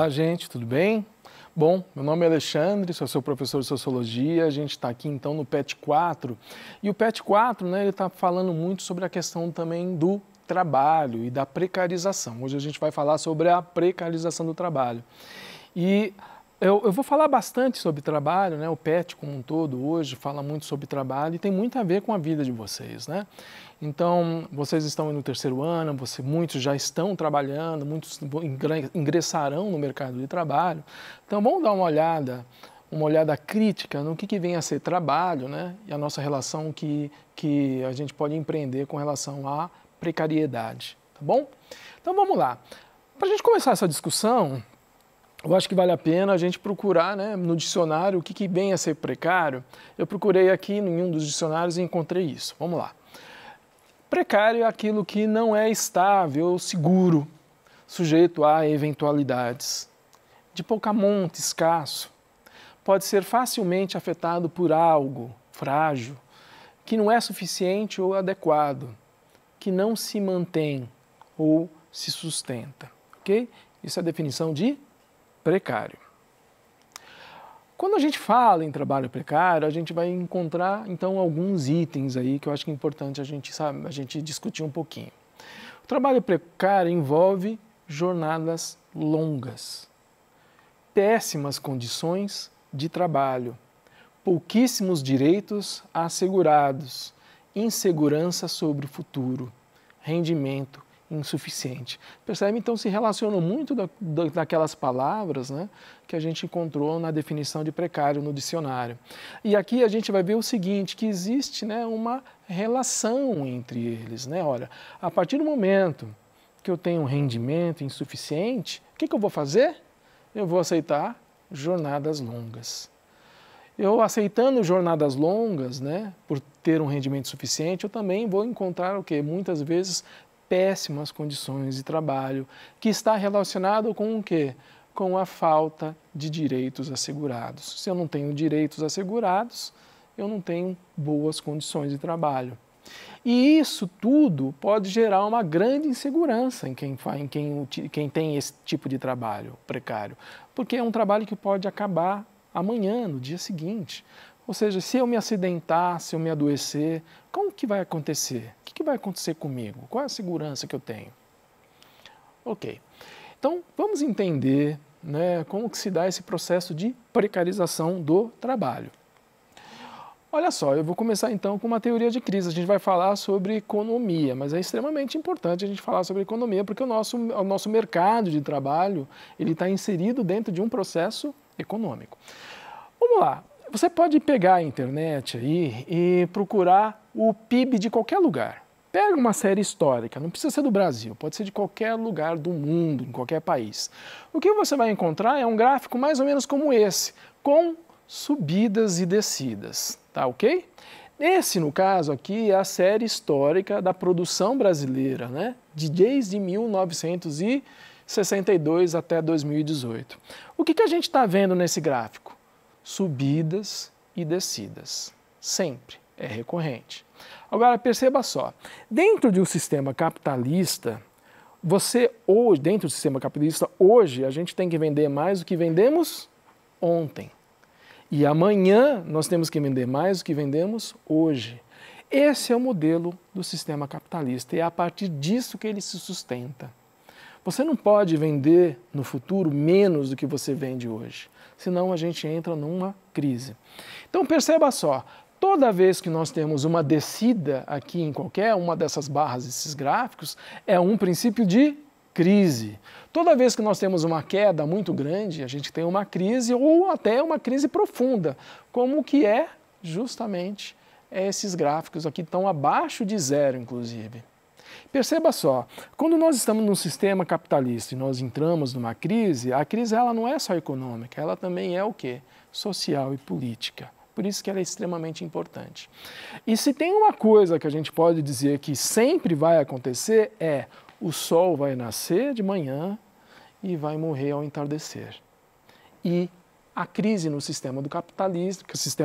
Olá, gente, tudo bem? Bom, meu nome é Alexandre, sou seu professor de Sociologia, a gente está aqui então no PET 4, e o PET 4, ele está falando muito sobre a questão também do trabalho e da precarização. Hoje a gente vai falar sobre a precarização do trabalho. E eu vou falar bastante sobre trabalho, o PET como um todo hoje fala muito sobre trabalho e tem muito a ver com a vida de vocês, Então, vocês estão no terceiro ano, muitos já estão trabalhando, muitos ingressarão no mercado de trabalho. Então, vamos dar uma olhada crítica no que vem a ser trabalho, e a nossa relação que a gente pode empreender com relação à precariedade, tá bom? Então, vamos lá. Para a gente começar essa discussão, eu acho que vale a pena a gente procurar no dicionário o que vem a ser precário. Eu procurei aqui em um dos dicionários e encontrei isso. Vamos lá. Precário é aquilo que não é estável ou seguro, sujeito a eventualidades, de pouca monta, escasso. Pode ser facilmente afetado por algo frágil, que não é suficiente ou adequado, que não se mantém ou se sustenta. Ok? Isso é a definição de precário. Quando a gente fala em trabalho precário, a gente vai encontrar, então, alguns itens aí que eu acho que é importante a gente discutir um pouquinho. O trabalho precário envolve jornadas longas, péssimas condições de trabalho, pouquíssimos direitos assegurados, insegurança sobre o futuro, rendimento insuficiente. Percebe? Então se relaciona muito daquelas palavras que a gente encontrou na definição de precário no dicionário. E aqui a gente vai ver o seguinte, que existe uma relação entre eles. Olha, a partir do momento que eu tenho um rendimento insuficiente, o que eu vou fazer? Eu vou aceitar jornadas longas. Eu aceitando jornadas longas, por ter um rendimento suficiente, eu também vou encontrar o quê? Muitas vezes péssimas condições de trabalho, que está relacionado com o quê? Com a falta de direitos assegurados. Se eu não tenho direitos assegurados, eu não tenho boas condições de trabalho. E isso tudo pode gerar uma grande insegurança em quem tem esse tipo de trabalho precário, porque é um trabalho que pode acabar amanhã, no dia seguinte. Ou seja, se eu me acidentar, se eu me adoecer, como que vai acontecer? O que vai acontecer comigo? Qual é a segurança que eu tenho? Ok. Então, vamos entender como que se dá esse processo de precarização do trabalho. Olha só, eu vou começar então com uma teoria de crise. A gente vai falar sobre economia, mas é extremamente importante a gente falar sobre economia, porque o nosso mercado de trabalho ele está inserido dentro de um processo econômico. Vamos lá. Você pode pegar a internet aí e procurar o PIB de qualquer lugar. Pega uma série histórica, não precisa ser do Brasil, pode ser de qualquer lugar do mundo, em qualquer país. O que você vai encontrar é um gráfico mais ou menos como esse, com subidas e descidas, tá ok? Esse, no caso aqui, é a série histórica da produção brasileira, desde 1962 até 2018. O que a gente está vendo nesse gráfico? Subidas e descidas, sempre, é recorrente. Agora perceba só, dentro de um sistema capitalista, hoje a gente tem que vender mais do que vendemos ontem. E amanhã nós temos que vender mais do que vendemos hoje. Esse é o modelo do sistema capitalista e é a partir disso que ele se sustenta. Você não pode vender no futuro menos do que você vende hoje, senão a gente entra numa crise. Então perceba só, toda vez que nós temos uma descida aqui em qualquer uma dessas barras, desses gráficos, é um princípio de crise. Toda vez que nós temos uma queda muito grande, a gente tem uma crise ou até uma crise profunda, como que é justamente esses gráficos aqui estão abaixo de zero, inclusive. Perceba só, quando nós estamos num sistema capitalista e nós entramos numa crise, a crise ela não é só econômica, ela também é o quê? Social e política. Por isso que ela é extremamente importante. E se tem uma coisa que a gente pode dizer que sempre vai acontecer é o sol vai nascer de manhã e vai morrer ao entardecer. E a crise no sistema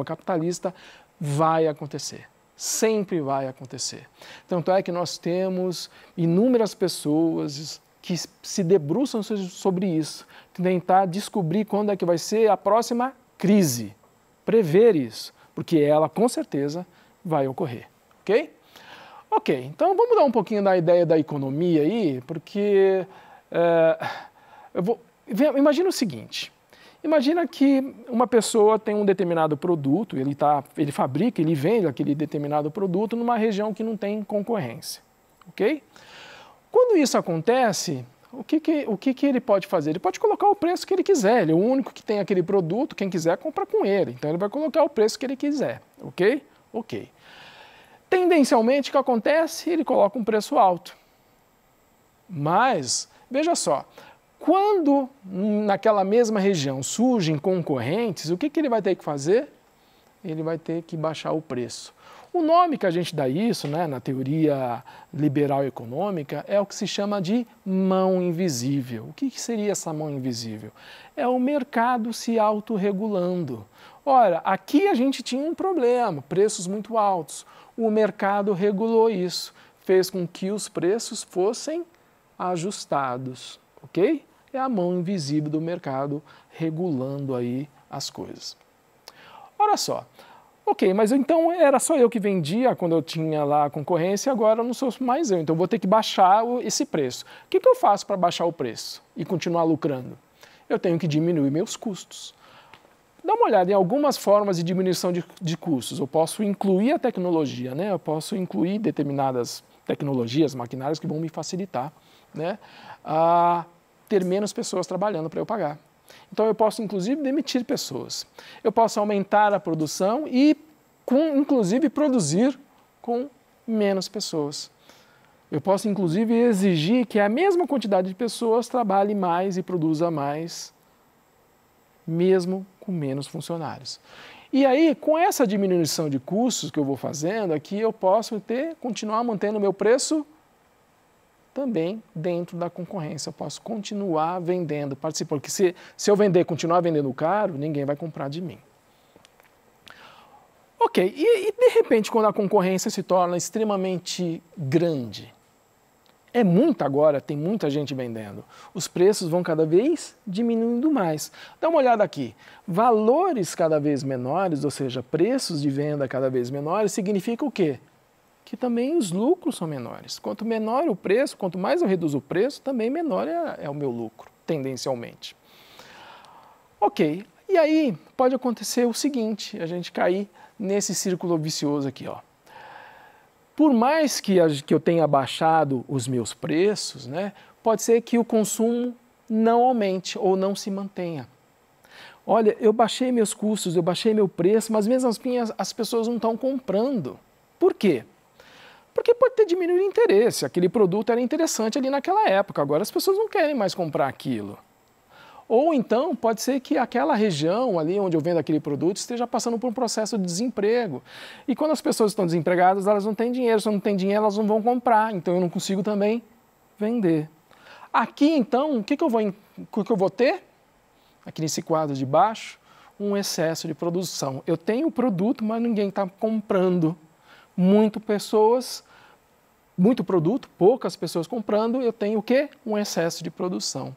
capitalista vai acontecer. Sempre vai acontecer. Tanto é que nós temos inúmeras pessoas que se debruçam sobre isso, tentar descobrir quando é que vai ser a próxima crise, prever isso, porque ela com certeza vai ocorrer, ok? Ok, então vamos dar um pouquinho da ideia da economia aí, porque imagina o seguinte, imagina que uma pessoa tem um determinado produto, ele fabrica, ele vende aquele determinado produto numa região que não tem concorrência, ok? Quando isso acontece, o que ele pode fazer? Ele pode colocar o preço que ele quiser, ele é o único que tem aquele produto, quem quiser compra com ele, então ele vai colocar o preço que ele quiser, ok? Ok. Tendencialmente, o que acontece? Ele coloca um preço alto. Mas, veja só, quando naquela mesma região surgem concorrentes, o que ele vai ter que fazer? Ele vai ter que baixar o preço. O nome que a gente dá isso, né, na teoria liberal econômica, é o que se chama de mão invisível. O que seria essa mão invisível? É o mercado se autorregulando. Ora, aqui a gente tinha um problema, preços muito altos. O mercado regulou isso, fez com que os preços fossem ajustados, ok? É a mão invisível do mercado regulando aí as coisas. Olha só. Ok, mas então era só eu que vendia quando eu tinha lá a concorrência, agora não sou mais eu, então eu vou ter que baixar esse preço. O que eu faço para baixar o preço e continuar lucrando? Eu tenho que diminuir meus custos. Dá uma olhada em algumas formas de diminuição de custos. Eu posso incluir a tecnologia, né? Eu posso incluir determinadas tecnologias, maquinários que vão me facilitar, né? A ter menos pessoas trabalhando para eu pagar. Então eu posso inclusive demitir pessoas. Eu posso aumentar a produção e inclusive produzir com menos pessoas. Eu posso inclusive exigir que a mesma quantidade de pessoas trabalhe mais e produza mais, mesmo com menos funcionários. E aí, com essa diminuição de custos que eu vou fazendo aqui, eu posso continuar mantendo o meu preço também dentro da concorrência. Eu posso continuar vendendo, participando, porque se eu continuar vendendo caro, ninguém vai comprar de mim. Ok, e de repente quando a concorrência se torna extremamente grande, é muita agora, tem muita gente vendendo, os preços vão cada vez diminuindo mais. Dá uma olhada aqui, valores cada vez menores, ou seja, preços de venda cada vez menores, significa o quê? Que também os lucros são menores. Quanto menor o preço, quanto mais eu reduzo o preço, também menor é o meu lucro, tendencialmente. Ok, e aí pode acontecer o seguinte, a gente cair nesse círculo vicioso aqui, ó. Por mais que eu tenha baixado os meus preços, né, pode ser que o consumo não aumente ou não se mantenha. Olha, eu baixei meus custos, eu baixei meu preço, mas mesmo assim as pessoas não estão comprando. Por quê? Porque pode ter diminuído o interesse, aquele produto era interessante ali naquela época, agora as pessoas não querem mais comprar aquilo. Ou então pode ser que aquela região ali onde eu vendo aquele produto esteja passando por um processo de desemprego. E quando as pessoas estão desempregadas, elas não têm dinheiro, se não têm dinheiro elas não vão comprar, então eu não consigo também vender. Aqui então, o que eu vou ter? Aqui nesse quadro de baixo, um excesso de produção. Eu tenho o produto, mas ninguém está comprando. Muito produto, poucas pessoas comprando, eu tenho o quê? Um excesso de produção.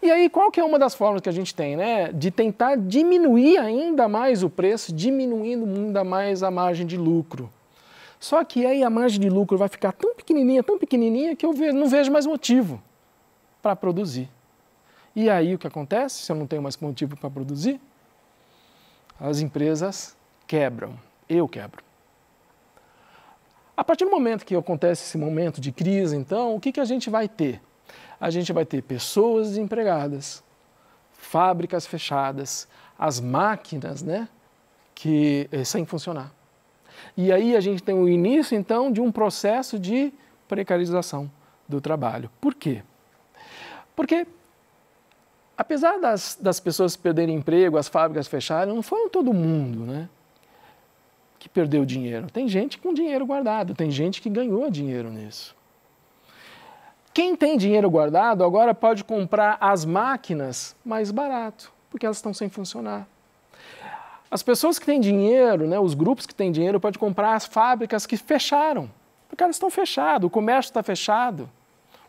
E aí, qual que é uma das formas que a gente tem, né? De tentar diminuir ainda mais o preço, diminuindo ainda mais a margem de lucro. Só que aí a margem de lucro vai ficar tão pequenininha, que eu não vejo mais motivo para produzir. E aí o que acontece, se eu não tenho mais motivo para produzir? As empresas quebram, eu quebro. A partir do momento que acontece esse momento de crise, então, o que a gente vai ter? A gente vai ter pessoas desempregadas, fábricas fechadas, as máquinas, né, sem funcionar. E aí a gente tem o início, então, de um processo de precarização do trabalho. Por quê? Porque, apesar das pessoas perderem emprego, as fábricas fecharem, não foi todo mundo, né, que perdeu dinheiro. Tem gente com dinheiro guardado, tem gente que ganhou dinheiro nisso. Quem tem dinheiro guardado agora pode comprar as máquinas mais barato, porque elas estão sem funcionar. As pessoas que têm dinheiro, né, os grupos que têm dinheiro, podem comprar as fábricas que fecharam, porque elas estão fechadas, o comércio está fechado,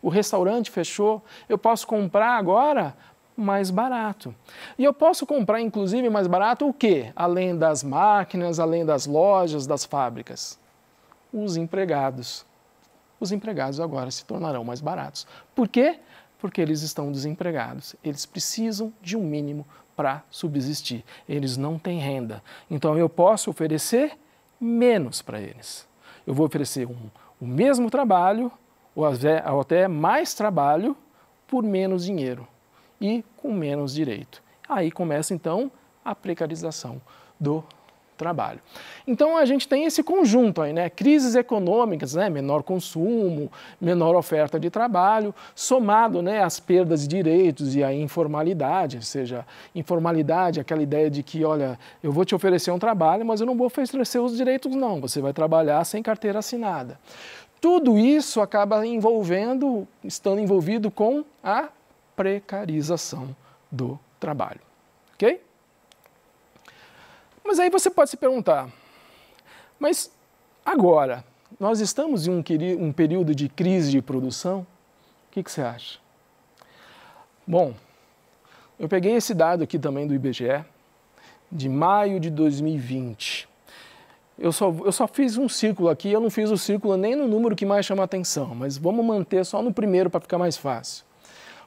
o restaurante fechou, eu posso comprar agora mais barato. E eu posso comprar, inclusive, mais barato o quê? Além das máquinas, além das lojas, das fábricas? Os empregados. Os empregados agora se tornarão mais baratos. Por quê? Porque eles estão desempregados. Eles precisam de um mínimo para subsistir. Eles não têm renda. Então eu posso oferecer menos para eles. Eu vou oferecer o mesmo trabalho, ou até mais trabalho, por menos dinheiro e com menos direito. Aí começa então a precarização do trabalho. Então a gente tem esse conjunto aí, né? Crises econômicas, né? Menor consumo, menor oferta de trabalho, somado, né, às perdas de direitos e à informalidade, ou seja, informalidade, aquela ideia de que, olha, eu vou te oferecer um trabalho, mas eu não vou oferecer os direitos não, você vai trabalhar sem carteira assinada. Tudo isso acaba estando envolvido com a precarização do trabalho, ok? Mas aí você pode se perguntar, mas agora, nós estamos em um período de crise de produção? O que você acha? Bom, eu peguei esse dado aqui também do IBGE, de maio de 2020. Eu só fiz um círculo aqui, eu não fiz o círculo nem no número que mais chama a atenção, mas vamos manter só no primeiro para ficar mais fácil.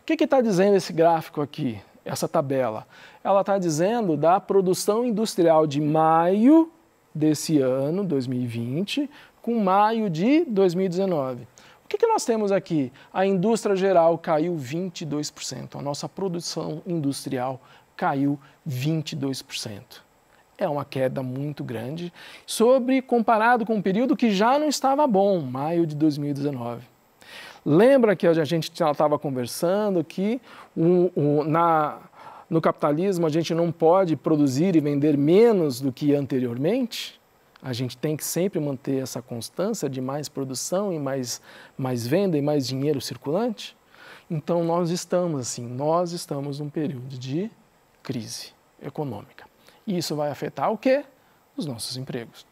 O que está dizendo esse gráfico aqui, essa tabela? Ela está dizendo da produção industrial de maio desse ano, 2020, com maio de 2019. O que nós temos aqui? A indústria geral caiu 22%, a nossa produção industrial caiu 22%. É uma queda muito grande, comparado com um período que já não estava bom, maio de 2019. Lembra que a gente estava conversando que no capitalismo a gente não pode produzir e vender menos do que anteriormente? A gente tem que sempre manter essa constância de mais produção e mais venda e mais dinheiro circulante? Então nós estamos num período de crise econômica. E isso vai afetar o quê? Os nossos empregos.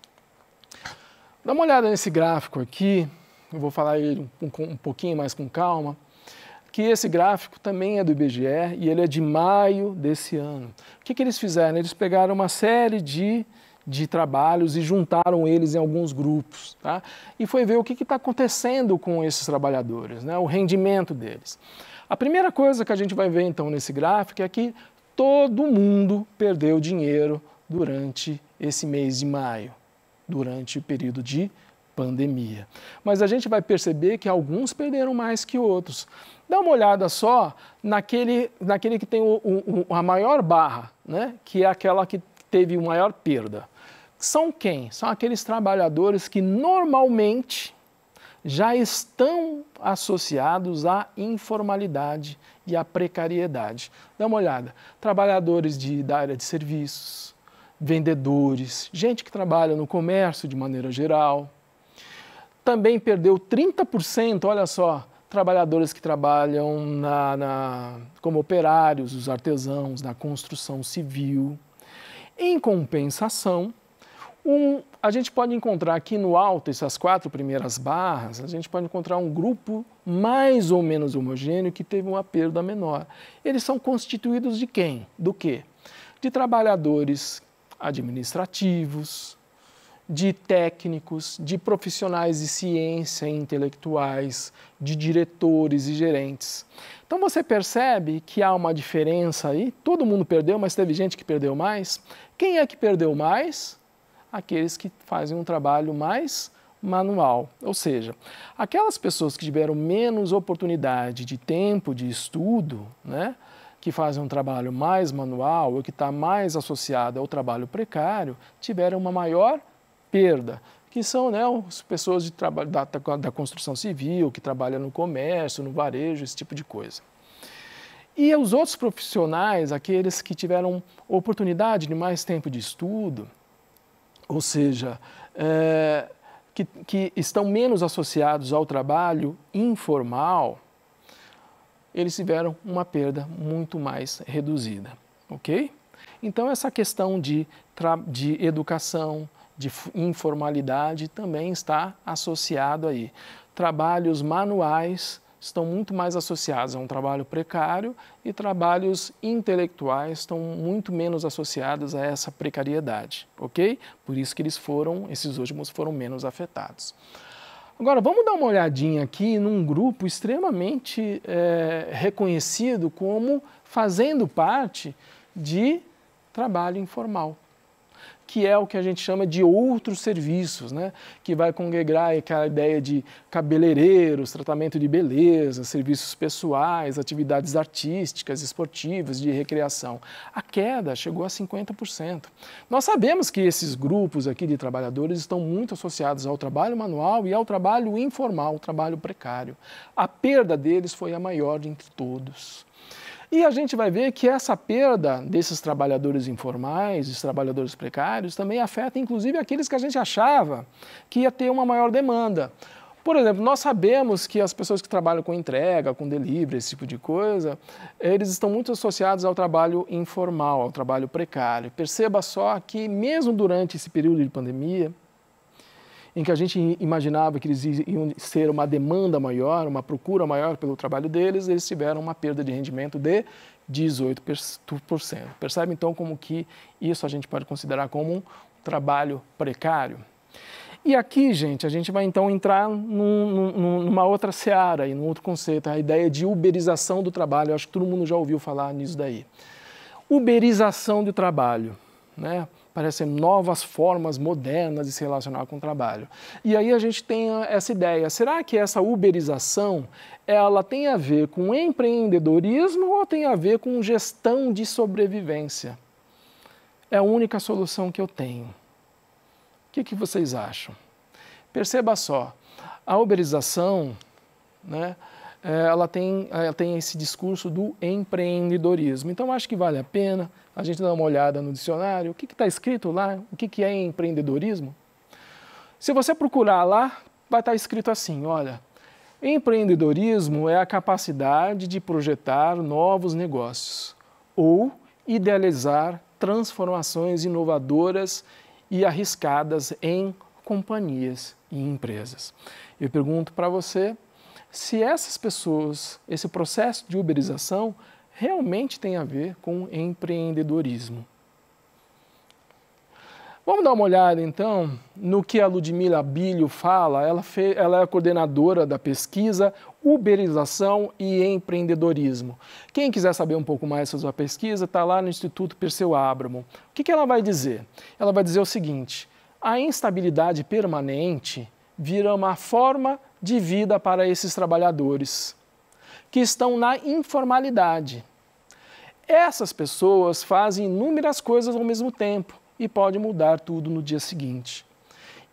Dá uma olhada nesse gráfico aqui. Eu vou falar ele um pouquinho mais com calma, que esse gráfico também é do IBGE e ele é de maio desse ano. O que eles fizeram? Eles pegaram uma série de trabalhos e juntaram eles em alguns grupos, tá? E foi ver o que está acontecendo com esses trabalhadores, né? O rendimento deles. A primeira coisa que a gente vai ver então nesse gráfico é que todo mundo perdeu dinheiro durante esse mês de maio, durante o período de pandemia. Mas a gente vai perceber que alguns perderam mais que outros. Dá uma olhada só naquele que tem a maior barra, né? Que é aquela que teve maior perda. São quem? São aqueles trabalhadores que normalmente já estão associados à informalidade e à precariedade. Dá uma olhada. Trabalhadores da área de serviços, vendedores, gente que trabalha no comércio de maneira geral. Também perdeu 30%, olha só, trabalhadores que trabalham como operários, os artesãos, na construção civil. Em compensação, a gente pode encontrar aqui no alto, essas 4 primeiras barras, a gente pode encontrar um grupo mais ou menos homogêneo que teve uma perda menor. Eles são constituídos de quem? Do quê? De trabalhadores administrativos, de técnicos, de profissionais de ciência e intelectuais, de diretores e gerentes. Então você percebe que há uma diferença aí, todo mundo perdeu, mas teve gente que perdeu mais. Quem é que perdeu mais? Aqueles que fazem um trabalho mais manual, ou seja, aquelas pessoas que tiveram menos oportunidade de tempo de estudo, né, que fazem um trabalho mais manual ou que está mais associado ao trabalho precário, tiveram uma maior perda, que são, né, as pessoas da construção civil, que trabalham no comércio, no varejo, esse tipo de coisa. E os outros profissionais, aqueles que tiveram oportunidade de mais tempo de estudo, ou seja, que estão menos associados ao trabalho informal, eles tiveram uma perda muito mais reduzida, ok? Então essa questão de educação, de informalidade também está associado aí. Trabalhos manuais estão muito mais associados a um trabalho precário e trabalhos intelectuais estão muito menos associados a essa precariedade, ok? Por isso que esses últimos foram menos afetados. Agora, vamos dar uma olhadinha aqui num grupo extremamente reconhecido como fazendo parte de trabalho informal, que é o que a gente chama de outros serviços, né? Que vai congregar aquela ideia de cabeleireiros, tratamento de beleza, serviços pessoais, atividades artísticas, esportivas, de recreação. A queda chegou a 50%. Nós sabemos que esses grupos aqui de trabalhadores estão muito associados ao trabalho manual e ao trabalho informal, trabalho precário. A perda deles foi a maior de entre todos. E a gente vai ver que essa perda desses trabalhadores informais, dos trabalhadores precários, também afeta inclusive aqueles que a gente achava que ia ter uma maior demanda. Por exemplo, nós sabemos que as pessoas que trabalham com entrega, com delivery, esse tipo de coisa, eles estão muito associados ao trabalho informal, ao trabalho precário. Perceba só que mesmo durante esse período de pandemia, em que a gente imaginava que eles iam ser uma demanda maior, uma procura maior pelo trabalho deles, eles tiveram uma perda de rendimento de 18%. Percebe então como que isso a gente pode considerar como um trabalho precário? E aqui, gente, a gente vai então entrar numa outra seara, num outro conceito, a ideia de uberização do trabalho. Eu acho que todo mundo já ouviu falar nisso daí. Uberização do trabalho, né? Parecem novas formas modernas de se relacionar com o trabalho. E aí a gente tem essa ideia, será que essa uberização, ela tem a ver com empreendedorismo ou tem a ver com gestão de sobrevivência? É a única solução que eu tenho. O que vocês acham? Perceba só, a uberização, né, ela tem esse discurso do empreendedorismo. Então, acho que vale a pena a gente dar uma olhada no dicionário. O que está escrito lá? O que é empreendedorismo? Se você procurar lá, vai estar escrito assim, olha, empreendedorismo é a capacidade de projetar novos negócios ou idealizar transformações inovadoras e arriscadas em companhias e empresas. Eu pergunto para você se essas pessoas, esse processo de uberização, realmente tem a ver com empreendedorismo. Vamos dar uma olhada, então, no que a Ludmila Bilho fala. Ela é a coordenadora da pesquisa Uberização e Empreendedorismo. Quem quiser saber um pouco mais sobre a pesquisa, está lá no Instituto Perseu Abramo. O que ela vai dizer? Ela vai dizer o seguinte, a instabilidade permanente vira uma forma de vida para esses trabalhadores que estão na informalidade. Essas pessoas fazem inúmeras coisas ao mesmo tempo e pode mudar tudo no dia seguinte.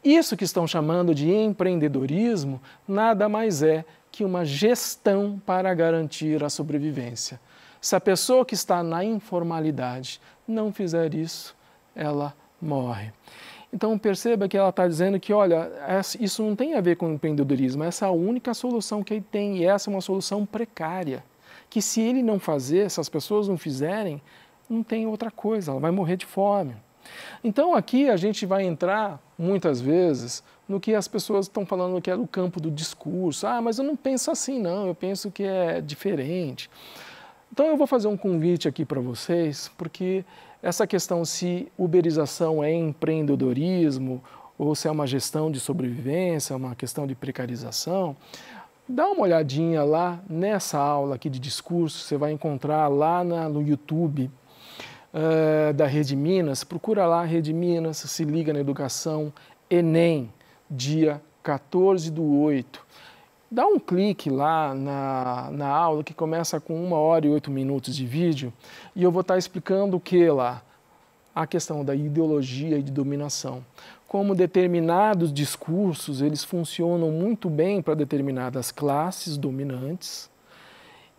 Isso que estão chamando de empreendedorismo nada mais é que uma gestão para garantir a sobrevivência. Se a pessoa que está na informalidade não fizer isso, ela morre. Então perceba que ela está dizendo que, olha, isso não tem a ver com empreendedorismo, essa é a única solução que ele tem e essa é uma solução precária. Que se ele não fazer, se as pessoas não fizerem, não tem outra coisa, ela vai morrer de fome. Então aqui a gente vai entrar, muitas vezes, no que as pessoas estão falando que é o campo do discurso. Ah, mas eu não penso assim não, eu penso que é diferente. Então eu vou fazer um convite aqui para vocês, porque essa questão se uberização é empreendedorismo ou se é uma gestão de sobrevivência, uma questão de precarização, dá uma olhadinha lá nessa aula aqui de discurso, você vai encontrar lá no YouTube da Rede Minas, procura lá a Rede Minas, se liga na educação, Enem, dia 14/8. Dá um clique lá na aula que começa com 1 hora e 8 minutos de vídeo e eu vou estar explicando o que lá? A questão da ideologia e de dominação. Como determinados discursos, eles funcionam muito bem para determinadas classes dominantes,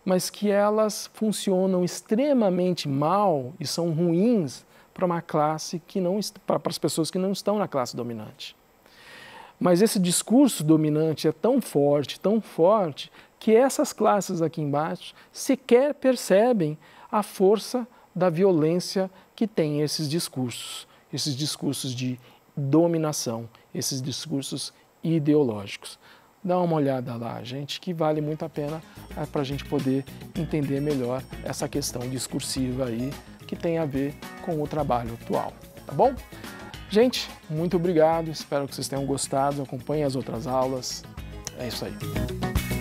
mas que elas funcionam extremamente mal e são ruins para uma classe que não, para as pessoas que não estão na classe dominante. Mas esse discurso dominante é tão forte, que essas classes aqui embaixo sequer percebem a força da violência que tem esses discursos de dominação, esses discursos ideológicos. dá uma olhada lá, gente, que vale muito a pena para a gente poder entender melhor essa questão discursiva aí que tem a ver com o trabalho atual, tá bom? Gente, muito obrigado, espero que vocês tenham gostado, acompanhem as outras aulas, é isso aí.